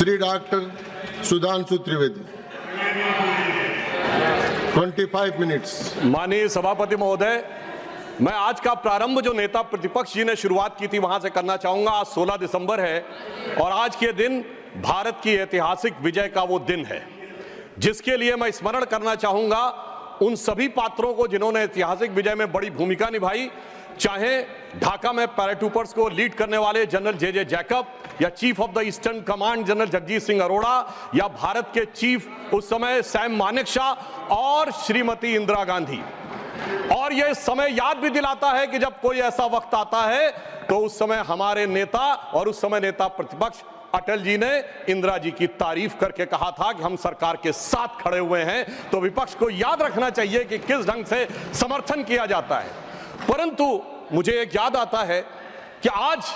Shri doctor Sudhanshu Trivedi 25 minutes. माननीय सभापति महोदय, मैं आज का प्रारंभ जो नेता प्रतिपक्ष जी ने शुरुआत की थी वहां से करना चाहूंगा। आज 16 दिसंबर है और आज के दिन भारत की ऐतिहासिक विजय का वो दिन है जिसके लिए मैं स्मरण करना चाहूंगा उन सभी पात्रों को जिन्होंने ऐतिहासिक विजय में बड़ी भूमिका निभाई, चाहे ढाका में पैराट्रूपर्स को लीड करने वाले जनरल जे जैकब या chief of the eastern command general Jagjit Singh Arora या भारत के चीफ उस समय सैम मानेकशॉ और श्रीमती इंदिरा गांधी। और यह समय याद भी दिलाता है कि जब कोई ऐसा वक्त आता है तो उस समय हमारे नेता और उस समय नेता प्रतिपक्ष अटल जी ने इंदिरा जी की तारीफ करके कहा था कि हम सरकार के साथ खड़े हुए हैं। तो विपक्ष को याद रखना चाहिए कि किस ढंग से समर्थन किया जाता है। परंतु मुझे एक याद आता है कि आज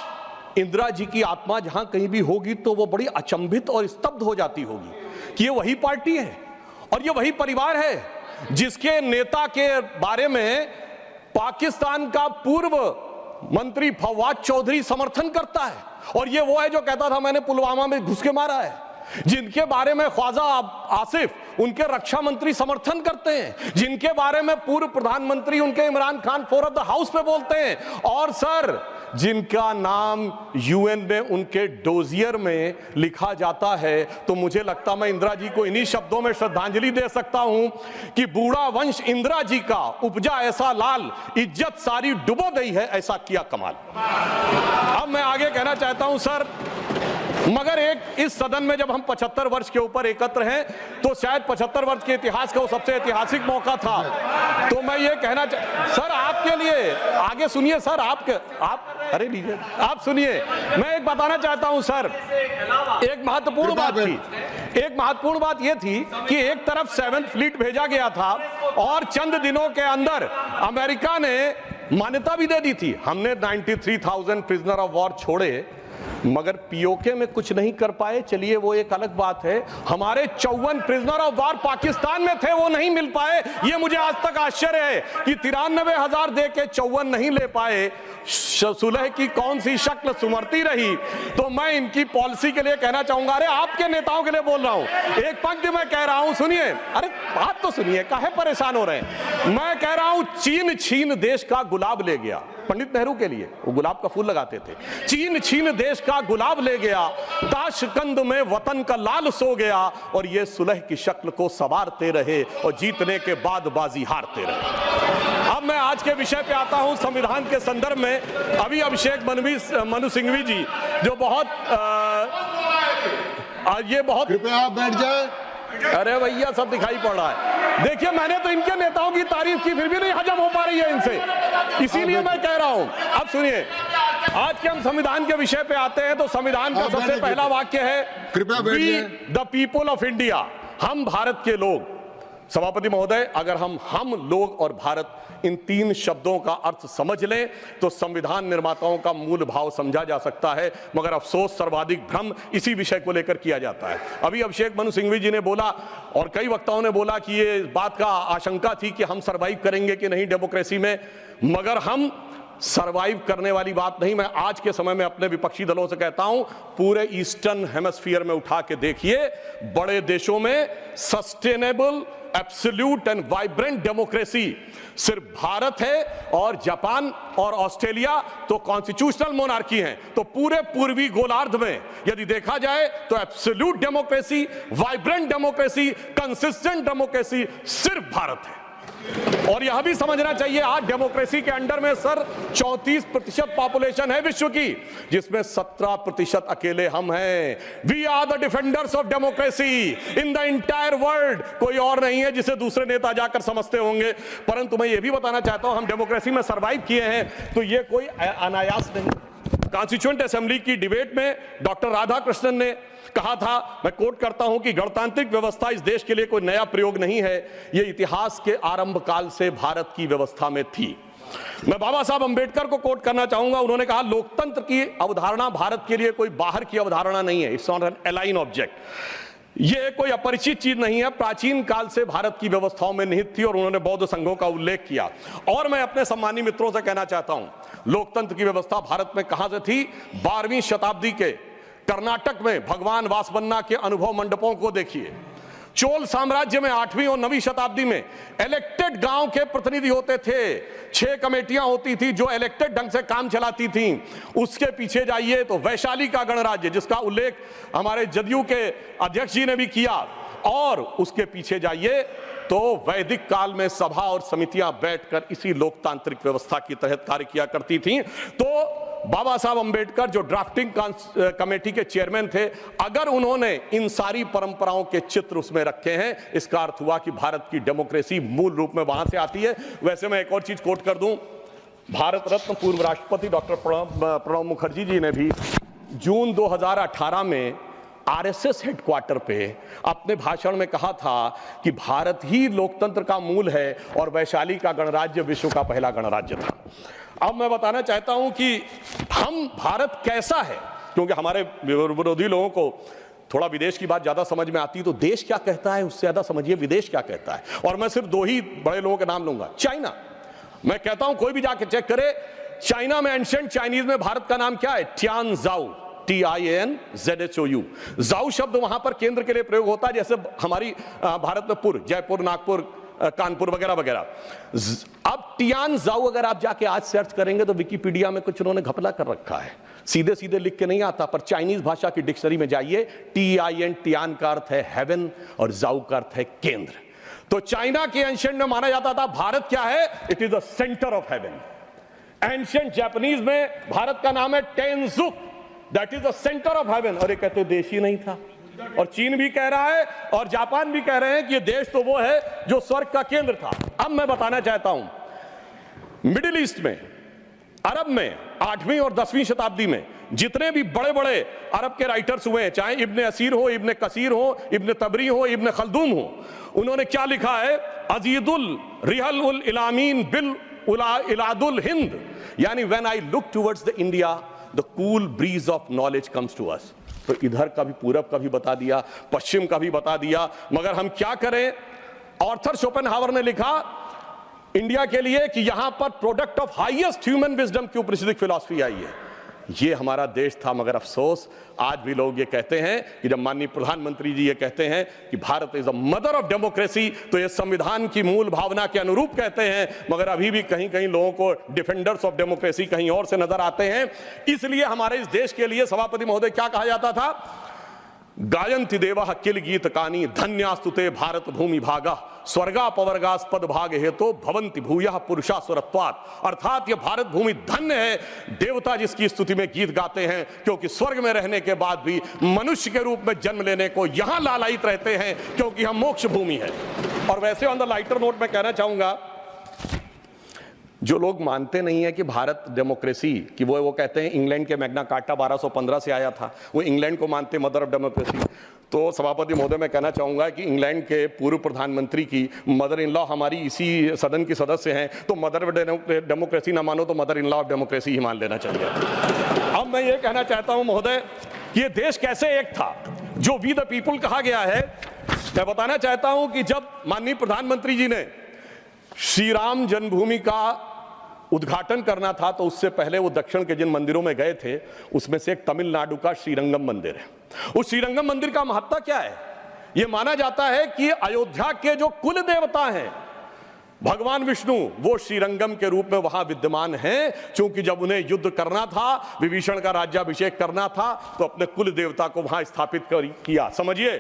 इंदिरा जी की आत्मा जहां कहीं भी होगी तो वो बड़ी अचंभित और स्तब्ध हो जाती होगी कि ये वही पार्टी है और ये वही परिवार है जिसके नेता के बारे में पाकिस्तान का पूर्व मंत्री फवाद चौधरी समर्थन करता है। और ये वो है जो कहता था मैंने पुलवामा में घुस के मारा है, जिनके बारे में ख्वाजा आसिफ उनके रक्षा मंत्री समर्थन करते हैं, जिनके बारे में पूर्व प्रधानमंत्री उनके Imran Khan floor of the house पे बोलते हैं, और सर जिनका नाम यूएन में उनके डोजियर में लिखा जाता है। तो मुझे लगता मैं इंदिरा जी को इन्हीं शब्दों में श्रद्धांजलि दे सकता हूं कि बूढ़ा वंश इंदिरा जी का उपजा ऐसा लाल, इज्जत सारी डुबो गई है ऐसा किया कमाल। अब मैं आगे कहना चाहता हूं सर, मगर एक इस सदन में जब हम 75 वर्ष के ऊपर एकत्र हैं तो शायद 75 वर्ष के इतिहास का वो सबसे ऐतिहासिक मौका था। तो मैं ये कहना सर आपके लिए आगे सुनिए सर, आप अरे लीजिए आप सुनिए, मैं एक बताना चाहता हूं सर। एक महत्वपूर्ण बात ये थी कि एक तरफ 7th फ्लीट भेजा गया था और चंद दिनों के अंदर अमेरिका ने मान्यता भी दे दी थी। हमने 93,000 प्रिजनर ऑफ वॉर छोड़े मगर पीओके में कुछ नहीं कर पाए। चलिए वो एक अलग बात है। हमारे 54 प्रिजनर ऑफ वॉर पाकिस्तान में थे, वो नहीं मिल पाए। ये मुझे आज तक आश्चर्य है कि 93,000 दे के 54 नहीं ले पाए। सुलह की कौन सी शक्ल सुमरती रही। तो मैं इनकी पॉलिसी के लिए कहना चाहूंगा, अरे आपके नेताओं के लिए बोल रहा हूं, एक पंक्ति में कह रहा हूं, सुनिए, अरे बात तो सुनिए, काहे परेशान हो रहे हैं। मैं कह रहा हूं चीन छीन देश का गुलाब ले गया। पंडित नेहरू के लिए वो गुलाब का फूल लगाते थे। चीन छीन देश का गुलाब ले गया, ताशकंद में वतन का लाल सो गया, और ये सुलह की शक्ल को संवारते रहे और जीतने के बाद बाजी हारते रहे। अब मैं आज के विषय पे आता हूं। संविधान के संदर्भ में अभी अभिषेक मनु सिंघवी जी जो बहुत कृपया आप बैठ जाए। अरे भैया सब दिखाई पड़ रहा है। देखिए मैंने तो इनके नेताओं की तारीफ की फिर भी नहीं हजम हो पा रही है इनसे, इसीलिए मैं कह रहा हूं। अब सुनिए, आज के हम संविधान के विषय पे आते हैं तो संविधान का सबसे पहला वाक्य है, कृपया बैठिए। द पीपल ऑफ इंडिया, हम भारत के लोग। सभापति महोदय, अगर हम लोग और भारत इन 3 शब्दों का अर्थ समझ लें तो संविधान निर्माताओं का मूल भाव समझा जा सकता है। मगर अफसोस सर्वाधिक भ्रम इसी विषय को लेकर किया जाता है। अभी अभिषेक मनु सिंघवी जी ने बोला और कई वक्ताओं ने बोला कि ये बात का आशंका थी कि हम सरवाइव करेंगे कि नहीं डेमोक्रेसी में, मगर हम सरवाइव करने वाली बात नहीं। मैं आज के समय में अपने विपक्षी दलों से कहता हूं, पूरे ईस्टर्न हेमिस्फीयर में उठा के देखिए, बड़े देशों में sustainable absolute and vibrant democracy सिर्फ भारत है, और जापान और ऑस्ट्रेलिया तो कॉन्स्टिट्यूशनल मोनार्की हैं। तो पूरे पूर्वी गोलार्ध में यदि देखा जाए तो absolute democracy, vibrant democracy, consistent democracy सिर्फ भारत है। और यह भी समझना चाहिए, आज डेमोक्रेसी के अंडर में सर 34% पॉपुलेशन है विश्व की, जिसमें 17% अकेले हम हैं। We are the defenders of democracy in the entire world. कोई और नहीं है जिसे दूसरे नेता जाकर समझते होंगे। परंतु मैं ये भी बताना चाहता हूं, हम डेमोक्रेसी में सरवाइव किए हैं तो ये कोई अनायास नहीं। कॉन्स्टिट्यूएंट असेंबली की डिबेट में डॉक्टर राधाकृष्णन ने कहा था, मैं कोट करता हूं, कि गणतांत्रिक व्यवस्था इस देश के लिए कोई नया प्रयोग नहीं है, यह इतिहास के आरंभ काल से भारत की व्यवस्था में थी। मैं बाबा साहब अंबेडकर को कोट करना चाहूंगा। उन्होंने कहा, लोकतंत्र की अवधारणा भारत के लिए कोई बाहर की अवधारणा नहीं है, it's not an align object. ये कोई अपरिचित चीज नहीं है, प्राचीन काल से भारत की व्यवस्थाओं में निहित थी। और उन्होंने बौद्ध संघों का उल्लेख किया। और मैं अपने सम्मानी मित्रों से कहना चाहता हूं, लोकतंत्र की व्यवस्था भारत में कहां से थी? 12वीं शताब्दी के कर्नाटक में भगवान वासवन्ना के अनुभव मंडपों को देखिए। चोल साम्राज्य में 8वीं और 9वीं शताब्दी में इलेक्टेड गांव के प्रतिनिधि होते थे, 6 कमेटियां होती थी जो इलेक्टेड ढंग से काम चलाती थी। उसके पीछे जाइए तो वैशाली का गणराज्य, जिसका उल्लेख हमारे जदयू के अध्यक्ष जी ने भी किया, और उसके पीछे जाइए तो वैदिक काल में सभा और समितियां बैठकर इसी लोकतांत्रिक व्यवस्था के तहत कार्य किया करती थी। तो बाबा साहब अंबेडकर जो ड्राफ्टिंग कमेटी के चेयरमैन थे, अगर उन्होंने इन सारी परंपराओं के चित्र उसमें रखे हैं, इसका अर्थ हुआ कि भारत की डेमोक्रेसी मूल रूप में वहां से आती है। वैसे मैं एक और चीज कोट कर दूं, भारत रत्न पूर्व राष्ट्रपति डॉक्टर प्रणब मुखर्जी जी ने भी जून 2018 में आरएसएस हेडक्वार्टर पे अपने भाषण में कहा था कि भारत ही लोकतंत्र का मूल है और वैशाली का गणराज्य विश्व का पहला गणराज्य था। अब मैं बताना चाहता हूं कि हम भारत कैसा है, क्योंकि हमारे विरोधी लोगों को थोड़ा विदेश की बात ज्यादा समझ में आती है, तो देश क्या कहता है उससे ज्यादा समझिए विदेश क्या कहता है। और मैं सिर्फ 2 ही बड़े लोगों के नाम लूंगा। चाइना, मैं कहता हूं कोई भी जाके चेक करे, चाइना में एंशिएंट चाइनीज में भारत का नाम क्या है? TIANZHOU, TIANZHOU। जाऊ शब्द वहां पर केंद्र के लिए प्रयोग होता है, जैसे हमारी भारत में पुर, जयपुर, नागपुर, कानपुर वगैरह वगैरह। अब TIANZHOU अगर आप जाके आज सर्च करेंगे तो विकिपीडिया में कुछ उन्होंने घपला कर रखा है, सीधे सीधे लिख के नहीं आता, पर चाइनीज भाषा की डिक्शनरी में जाइए, TIAN का अर्थ है हेवन और जाऊ का अर्थ है केंद्र। तो चाइना के एंशिएंट में माना जाता था भारत क्या है? It is the centre of heaven. Ancient Japanese में भारत का नाम है Tenjiku, that is the centre of heaven. और ये कहते देश ही नहीं था, और चीन भी कह रहा है और जापान भी कह रहे हैं कि ये देश तो वो है जो स्वर्ग का केंद्र था। अब मैं बताना चाहता हूं, मिडिल ईस्ट में, अरब में 8वीं और 10वीं शताब्दी में जितने भी बड़े बड़े अरब के राइटर्स हुए, चाहे इब्ने असीर हो, इब्ने कसीर हो, इब्ने तबरी हो, इब्ने खल्दून हो, उन्होंने क्या लिखा है? अजीदुल रिहल उल इलामीन बिल इलादुल हिंद, यानी when I look towards the India the cool breeze of knowledge comes to us. तो इधर का भी, पूरब का भी बता दिया, पश्चिम का भी बता दिया, मगर हम क्या करें? आर्थर शोपेनहावर ने लिखा इंडिया के लिए कि यहां पर product of highest human wisdom की उपनिषदिक फिलॉसफी आई है। ये हमारा देश था, मगर अफसोस आज भी लोग ये कहते हैं कि जब माननीय प्रधानमंत्री जी ये कहते हैं कि Bharat is a mother of democracy, तो ये संविधान की मूल भावना के अनुरूप कहते हैं, मगर अभी भी कहीं कहीं लोगों को डिफेंडर्स ऑफ डेमोक्रेसी कहीं और से नजर आते हैं। इसलिए हमारे इस देश के लिए सभापति महोदय क्या कहा जाता था? गायन्ति देवः किल गीत कानी धन्यास्तुते भारत भूमि भागा स्वर्गापवर्गास्पद भाग हेतु भवन्ति भूयः पुरुषा सुरत्वात्। अर्थात ये भारत भूमि धन्य है, देवता जिसकी स्तुति में गीत गाते हैं, क्योंकि स्वर्ग में रहने के बाद भी मनुष्य के रूप में जन्म लेने को यहां लालायित रहते हैं, क्योंकि हम मोक्ष भूमि है। और वैसे ऑन द लाइटर नोट मैं कहना चाहूंगा, जो लोग मानते नहीं है कि भारत डेमोक्रेसी कि वो कहते हैं इंग्लैंड के मैग्ना कार्टा 1215 से आया था, वो इंग्लैंड को मानते मदर ऑफ डेमोक्रेसी। तो सभापति महोदय मैं कहना चाहूंगा कि इंग्लैंड के पूर्व प्रधानमंत्री की मदर इन लॉ हमारी इसी सदन की सदस्य हैं, तो मदर ऑफ डेमोक्रेसी ना मानो तो mother in law of democracy ही मान लेना चाहिए। अब मैं ये कहना चाहता हूं महोदय कि ये देश कैसे एक था जो वी द पीपुल कहा गया है। मैं बताना चाहता हूं कि जब माननीय प्रधानमंत्री जी ने श्री राम जन्मभूमि का उद्घाटन करना था, तो उससे पहले वो दक्षिण के जिन मंदिरों में गए थे उसमें से एक तमिलनाडु का श्रीरंगम मंदिर है। उस श्रीरंगम मंदिर का महत्ता क्या है? यह माना जाता है कि अयोध्या के जो कुल देवता हैं भगवान विष्णु, वो श्रीरंगम के रूप में वहां विद्यमान हैं, क्योंकि जब उन्हें युद्ध करना था, विभीषण का राज्याभिषेक करना था, तो अपने कुल देवता को वहां स्थापित किया। समझिए,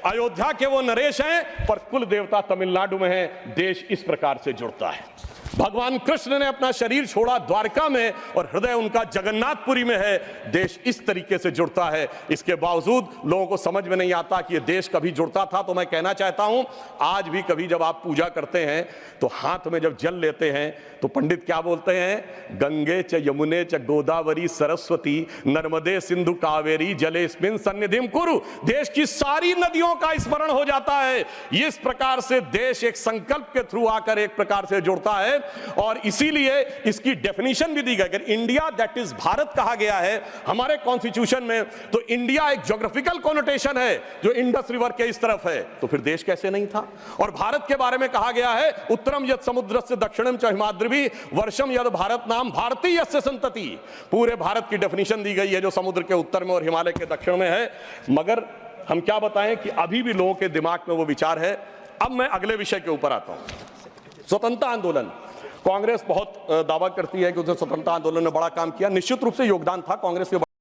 अयोध्या के वो नरेश हैं पर कुल देवता तमिलनाडु में है। देश इस प्रकार से जुड़ता है। भगवान कृष्ण ने अपना शरीर छोड़ा द्वारका में और हृदय उनका जगन्नाथपुरी में है। देश इस तरीके से जुड़ता है। इसके बावजूद लोगों को समझ में नहीं आता कि यह देश कभी जुड़ता था। तो मैं कहना चाहता हूं, आज भी कभी जब आप पूजा करते हैं तो हाथ में जब जल लेते हैं तो पंडित क्या बोलते हैं? गंगे च यमुने च गोदावरी सरस्वती नर्मदे सिंधु कावेरी जलेस्मिन् सन्निधिं कुरु। देश की सारी नदियों का स्मरण हो जाता है। इस प्रकार से देश एक संकल्प के थ्रू आकर एक प्रकार से जुड़ता है। और इसीलिए इसकी डेफिनेशन भी दी गई। अगर इंडिया दैट इज भारत कहा गया है हमारे कॉन्स्टिट्यूशन में, तो इंडिया एक ज्योग्राफिकल कॉनोटेशन है जो इंडस रिवर के इस तरफ है, तो फिर देश कैसे नहीं था? और भारत के बारे में कहा गया है उत्तरम यद समुद्रस्य दक्षिणम च हिमाद्रिभि वर्षम यद भारत नाम भारतीय यस्य संतति। पूरे भारत की डेफिनेशन दी गई है जो समुद्र के उत्तर में और हिमालय के दक्षिण में है। मगर हम क्या बताएं कि अभी भी लोगों के दिमाग में वो विचार है। अब मैं अगले विषय के ऊपर आता हूं। स्वतंत्रता आंदोलन। कांग्रेस बहुत दावा करती है कि उसने स्वतंत्रता आंदोलन में बड़ा काम किया। निश्चित रूप से योगदान था कांग्रेस के।